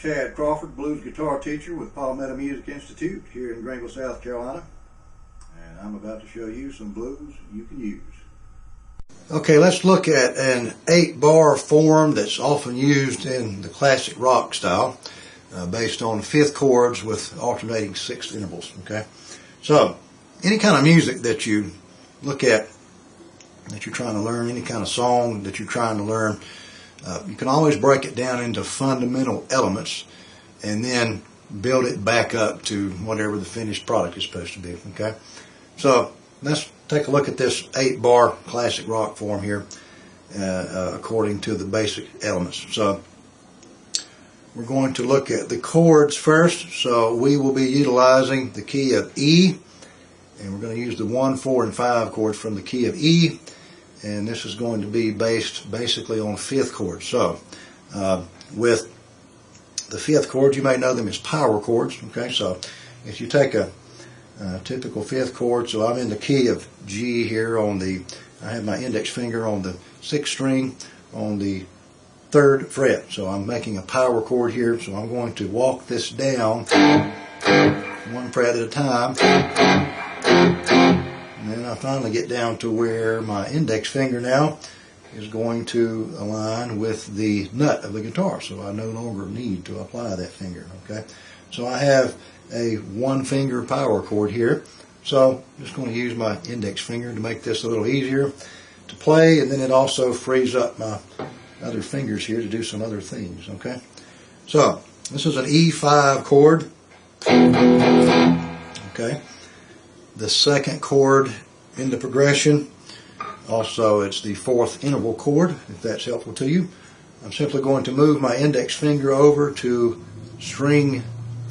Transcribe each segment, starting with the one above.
Chad Crawford, blues guitar teacher with Palmetto Music Institute here in Greenville, South Carolina, and I'm about to show you some blues you can use. Okay, let's look at an 8-bar form that's often used in the classic rock style, based on 5th chords with alternating 6th intervals. Okay, so any kind of music that you look at, that you're trying to learn, any kind of song that you're trying to learn, you can always break it down into fundamental elements and then build it back up to whatever the finished product is supposed to be. Okay, so let's take a look at this 8-bar classic rock form here, according to the basic elements. So we're going to look at the chords first. So we will be utilizing the key of E, and we're going to use the 1, 4, and 5 chords from the key of E. And this is going to be based basically on 5th chords. So with the 5th chords, you may know them as power chords. Okay, so if you take a typical 5th chord, so I'm in the key of G here on the, I have my index finger on the 6th string on the 3rd fret. So I'm making a power chord here. So I'm going to walk this down 1 fret at a time. And then I finally get down to where my index finger now is going to align with the nut of the guitar. So I no longer need to apply that finger. Okay, so I have a 1-finger power chord here. So I'm just going to use my index finger to make this a little easier to play, and then it also frees up my other fingers here to do some other things. Okay, so this is an E5 chord. Okay. The 2nd chord in the progression, also it's the 4th interval chord, if that's helpful to you. I'm simply going to move my index finger over to string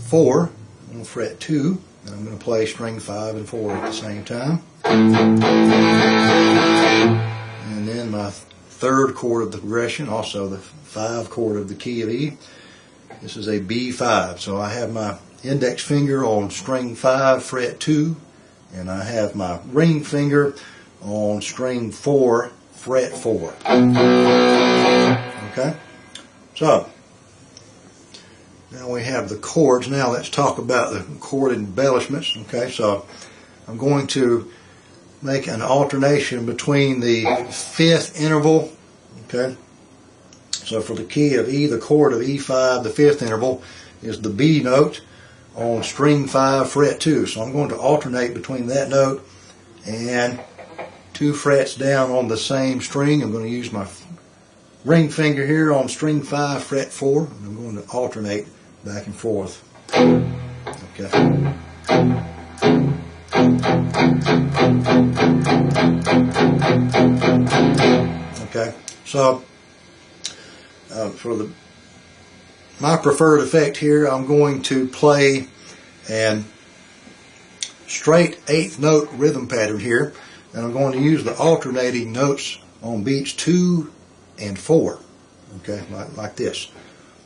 4 on fret 2, and I'm going to play string 5 and 4 at the same time. And then my 3rd chord of the progression, also the 5 chord of the key of E. This is a B5, so I have my index finger on string 5 fret 2, and I have my ring finger on string 4 fret 4. Okay, so now we have the chords. Now let's talk about the chord embellishments. Okay, so I'm going to make an alternation between the 5th interval. Okay, so for the key of E, the chord of E5, the 5th interval is the B note on string 5 fret 2. So I'm going to alternate between that note and 2 frets down on the same string. I'm going to use my ring finger here on string 5 fret 4, and I'm going to alternate back and forth. Okay. Okay, so for my preferred effect here, I'm going to play an straight 8th note rhythm pattern here, and I'm going to use the alternating notes on beats 2 and 4. Okay, like this: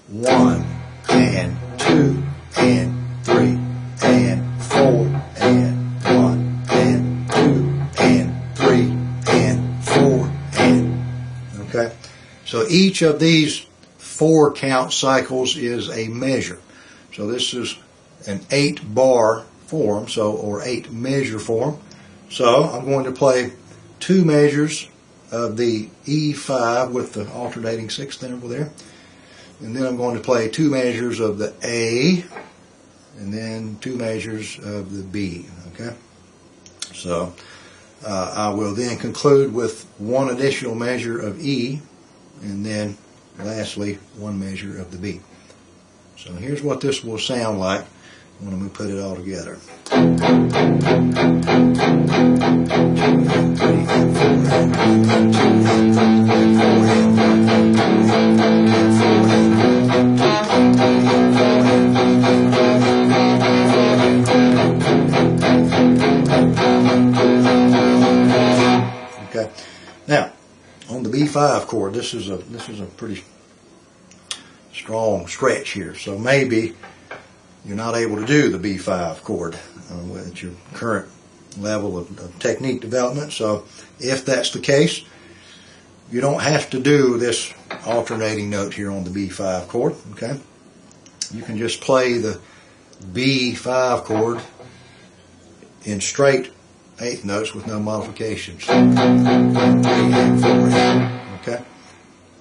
1 and 2 and 3 and 4 and 1 and 2 and 3 and 4 and. Okay, so each of these 4 count cycles is a measure. So this is an 8-bar form, or 8 measure form. So I'm going to play 2 measures of the E5 with the alternating 6th interval there, and then I'm going to play 2 measures of the A, and then 2 measures of the B. Okay, so I will then conclude with 1 additional measure of E, and then lastly 1 measure of the B. So here's what this will sound like when we put it all together. Okay. Now, on the B5 chord, this is a pretty strong stretch here, so maybe you're not able to do the B5 chord at your current level of technique development. So if that's the case, you don't have to do this alternating note here on the B5 chord. Okay, you can just play the B5 chord in straight eighth notes with no modifications. 1, 2, 3, and 4. Okay?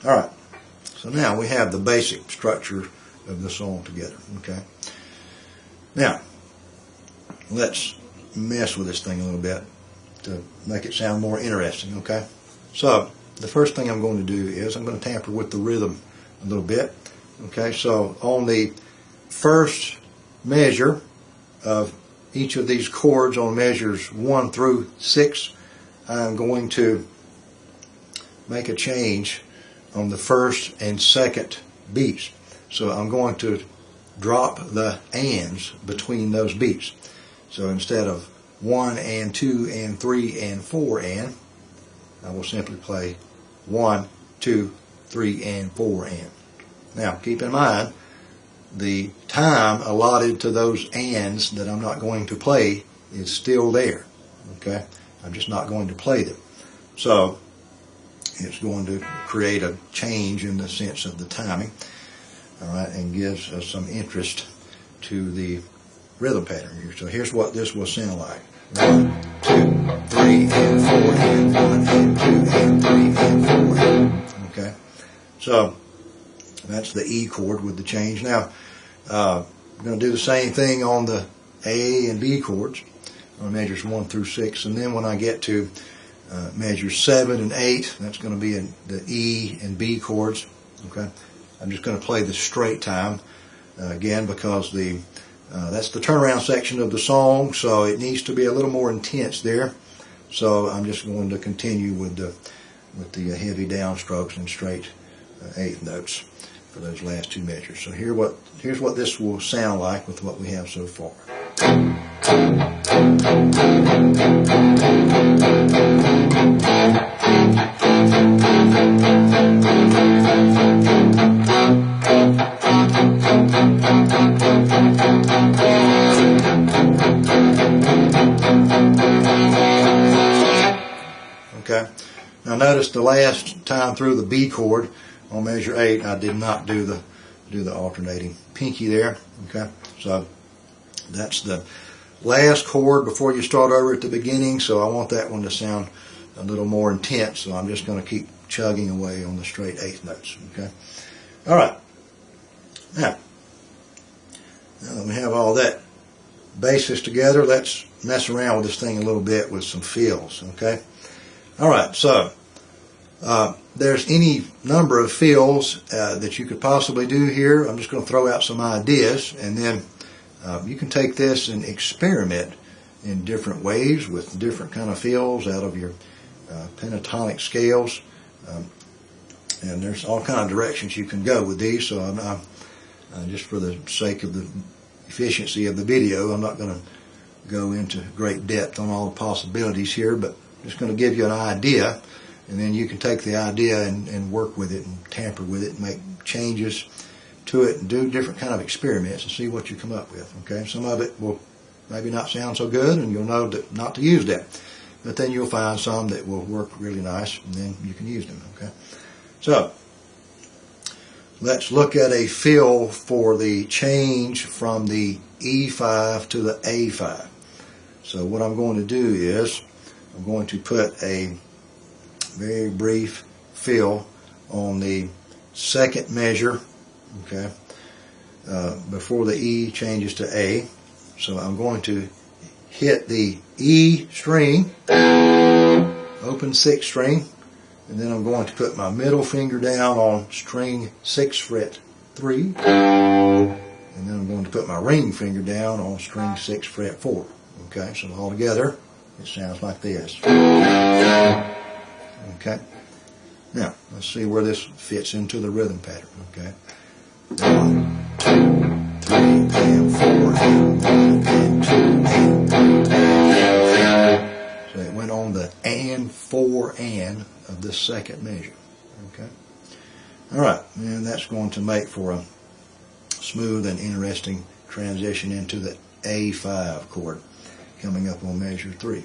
Alright. So now we have the basic structure of the song together. Okay? Now, let's mess with this thing a little bit to make it sound more interesting. Okay? So, the first thing I'm going to do is I'm going to tamper with the rhythm a little bit. Okay? So, on the first measure of each of these chords, on measures 1 through 6, I'm going to make a change on the first and second beats. So I'm going to drop the ands between those beats. So instead of 1 and 2 and 3 and 4 and, I will simply play 1, 2, 3 and 4 and. Now keep in mind, the time allotted to those ands that I'm not going to play is still there. Okay? I'm just not going to play them. So it's going to create a change in the sense of the timing, alright, and gives us some interest to the rhythm pattern here. So here's what this will sound like. 1, 2, 3 and 4 and 1 and 2 and 3 and 4 and. Okay? So that's the E chord with the change. Now, I'm going to do the same thing on the A and B chords on measures 1 through 6, and then when I get to measures 7 and 8, that's going to be in the E and B chords. Okay, I'm just going to play the straight time again because that's the turnaround section of the song, so it needs to be a little more intense there. So I'm just going to continue with the heavy downstrokes and straight eighth notes for those last two measures. So here's what this will sound like with what we have so far. Okay. Now notice the last time through the B chord on measure 8, I did not do the alternating pinky there. Okay, so that's the last chord before you start over at the beginning. So I want that one to sound a little more intense. So I'm just going to keep chugging away on the straight eighth notes. Okay, all right. Now that we have all that basis together, let's mess around with this thing a little bit with some fills. Okay, all right. So there's any number of fills that you could possibly do here. I'm just going to throw out some ideas, and then you can take this and experiment in different ways with different kind of fills out of your pentatonic scales. And there's all kind of directions you can go with these. So I'm just for the sake of the efficiency of the video, I'm not going to go into great depth on all the possibilities here, but I'm just going to give you an idea. And then you can take the idea and work with it and tamper with it and make changes to it and do different kind of experiments and see what you come up with. Okay, some of it will maybe not sound so good and you'll know that not to use that. But then you'll find some that will work really nice and then you can use them. Okay, so let's look at a fill for the change from the E5 to the A5. So what I'm going to do is I'm going to put a very brief fill on the second measure, okay, before the E changes to A. So I'm going to hit the E string, open 6th string, and then I'm going to put my middle finger down on string 6 fret 3, and then I'm going to put my ring finger down on string 6 fret 4. Okay, so all together it sounds like this. Okay, now let's see where this fits into the rhythm pattern. Okay, 1, 2, 3 and 4 and 1 and 2 and 3 and 4. So it went on the and 4 and of this second measure. Okay, all right, and that's going to make for a smooth and interesting transition into the A5 chord coming up on measure 3.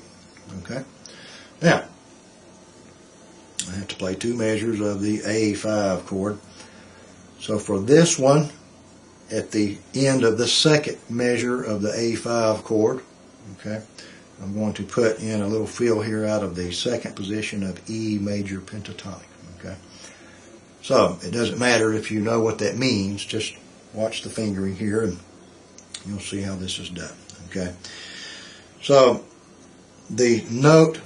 Okay, now I have to play 2 measures of the A5 chord. So for this one, at the end of the second measure of the A5 chord. Okay, I'm going to put in a little fill here out of the second position of E major pentatonic. Okay, so it doesn't matter if you know what that means, just watch the fingering here and you'll see how this is done. Okay, so the note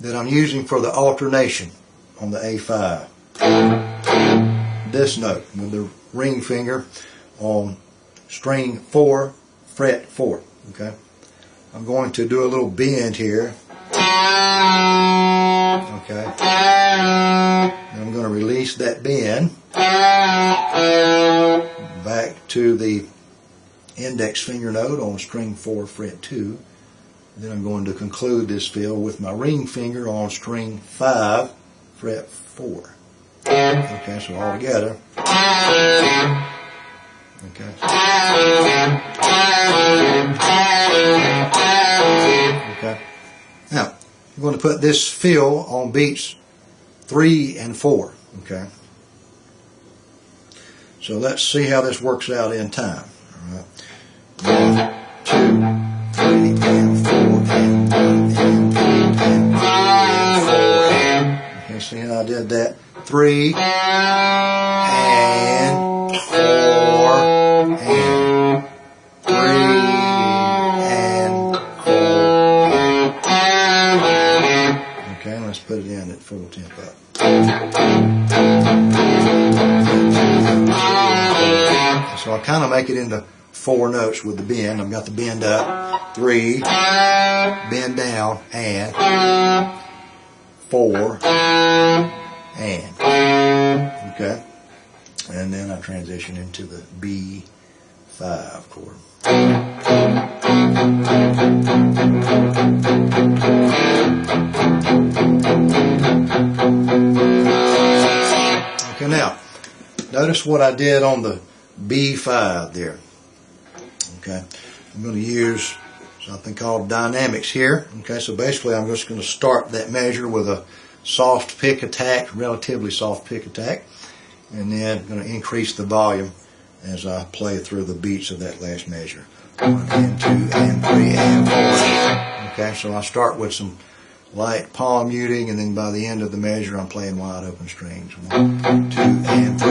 that I'm using for the alternation on the A5, this note with the ring finger on string 4, fret 4. Okay, I'm going to do a little bend here. Okay, and I'm going to release that bend back to the index finger note on string 4, fret 2. Then I'm going to conclude this fill with my ring finger on string 5, fret 4. Okay, so all together. Okay. Okay. Now, I'm going to put this fill on beats 3 and 4. Okay. So let's see how this works out in time. All right. 1, 2, 3, and 4, and 1, and 2, and 3, and 4. Okay, see how I did that? 3 and 4 and 3 and 4. Okay, let's put it in at full tempo. So I kind of make it into 4 notes with the bend. I've got the bend up, 3, bend down, and 4, and. Okay, and then I transition into the B5 chord. Okay, now notice what I did on the B5 there. Okay, I'm going to use something called dynamics here. Okay, so basically I'm just going to start that measure with a soft pick attack, relatively soft pick attack, and then I'm going to increase the volume as I play through the beats of that last measure. 1 and 2 and 3 and 4. Okay, so I start with some light palm muting, and then by the end of the measure I'm playing wide open strings. 1, 2 and 3 and 4.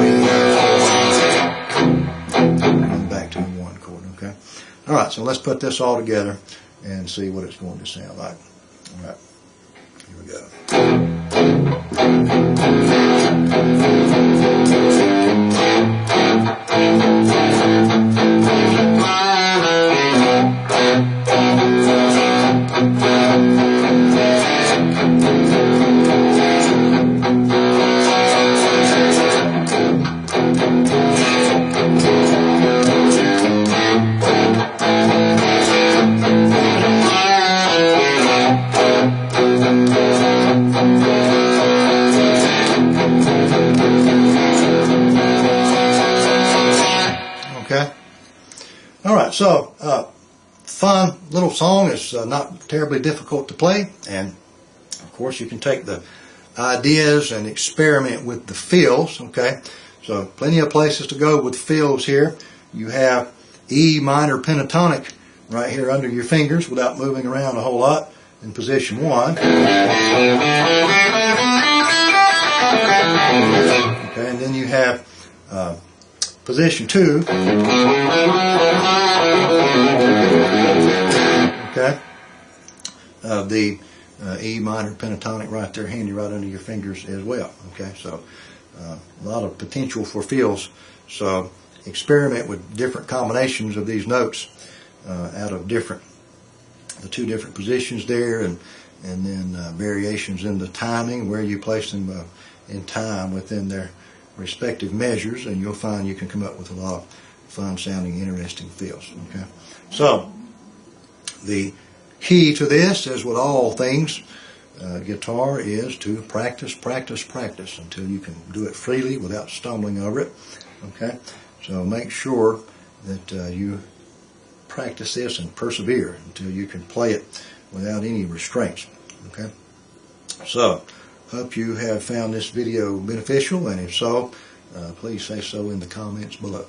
And back to the 1 chord. Okay. All right, so let's put this all together and see what it's going to sound like. All right, here we go. Okay. All right. So, fun little song. It's not terribly difficult to play, and of course you can take the ideas and experiment with the fills. Okay. So, plenty of places to go with fills here. You have E minor pentatonic right here under your fingers without moving around a whole lot in position 1. Okay, and then you have position 2. Okay, the E minor pentatonic right there, handy right under your fingers as well. Okay, so a lot of potential for fills. So experiment with different combinations of these notes out of the 2 different positions there, and then variations in the timing, where you place them in time within their respective measures, and you'll find you can come up with a lot of fun sounding, interesting fills. Okay, so the key to this, as with all things guitar, is to practice, practice, practice until you can do it freely without stumbling over it. Okay, so make sure that you practice this and persevere until you can play it without any restraints. Okay, so hope you have found this video beneficial, and if so, please say so in the comments below.